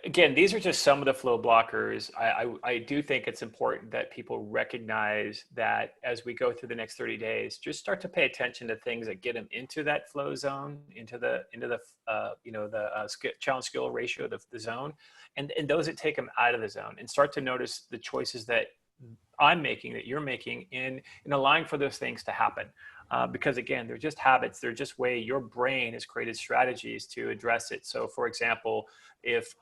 again, these are just some of the flow blockers. I do think it's important that people recognize that as we go through the next 30 days, just start to pay attention to things that get them into that flow zone, into the challenge skill ratio, the zone, and those that take them out of the zone, and start to notice the choices that I'm making, that you're making, in allowing for those things to happen. Because again, they're just habits. They're just way your brain has created strategies to address it. So for example, if,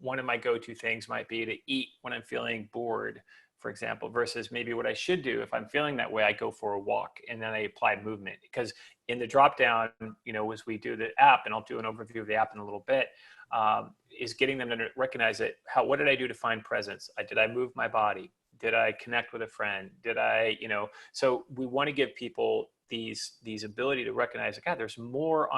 one of my go-to things might be to eat when I'm feeling bored, for example, versus maybe what I should do if I'm feeling that way, I go for a walk and then I apply movement. Because in the drop down, as we do the app, and I'll do an overview of the app in a little bit, is getting them to recognize it. What did I do to find presence? Did I move my body? Did I connect with a friend? Did I, so we want to give people these ability to recognize, God, there's more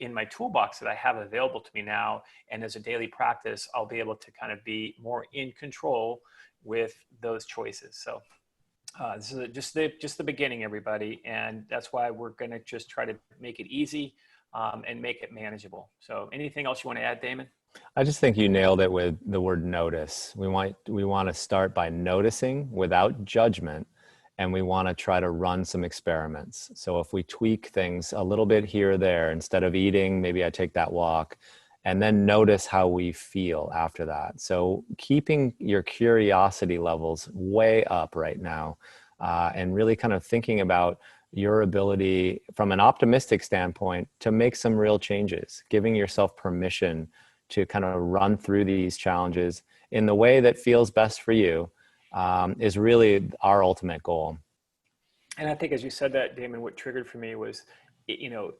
in my toolbox that I have available to me now. And as a daily practice, I'll be able to kind of be more in control with those choices. So this is just the beginning, everybody. And that's why we're going to just try to make it easy and make it manageable. So anything else you want to add, Damon? I just think you nailed it with the word notice. We want to start by noticing without judgment, and we want to try to run some experiments. So if we tweak things a little bit here or there, instead of eating, maybe I take that walk, and then notice how we feel after that. So keeping your curiosity levels way up right now, and really kind of thinking about your ability from an optimistic standpoint to make some real changes, giving yourself permission to kind of run through these challenges in the way that feels best for you, is really our ultimate goal. And I think as you said that, Damon, what triggered for me was,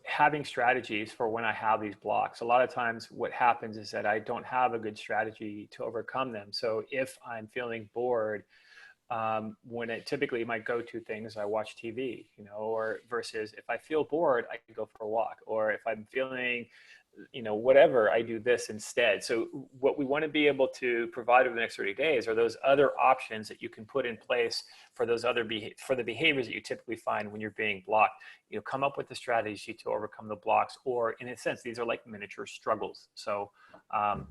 having strategies for when I have these blocks. A lot of times what happens is that I don't have a good strategy to overcome them. So if I'm feeling bored, typically my go-to thing is I watch TV, or versus if I feel bored, I can go for a walk, or if I'm feeling whatever, I do this instead. So what we want to be able to provide over the next 30 days are those other options that you can put in place for those for the behaviors that you typically find when you're being blocked. Come up with the strategy to overcome the blocks, or in a sense, these are like miniature struggles. So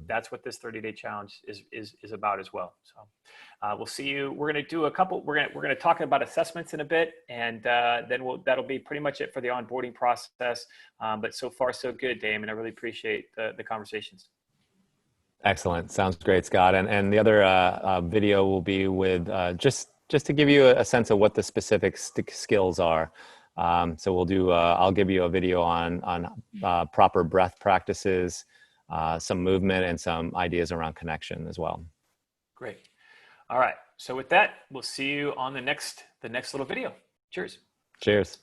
that's what this 30-day challenge is about as well. So we'll see you. We're going to do we're going to talk about assessments in a bit, and then that'll be pretty much it for the onboarding process. But so far so good, Damon. I really appreciate the conversations. Excellent. Sounds great, Scott. And the other video will be with just to give you a sense of what the specific skills are. So we'll do, I'll give you a video on proper breath practices, some movement, and some ideas around connection as well. Great. All right. So with that, we'll see you on the next little video. Cheers. Cheers.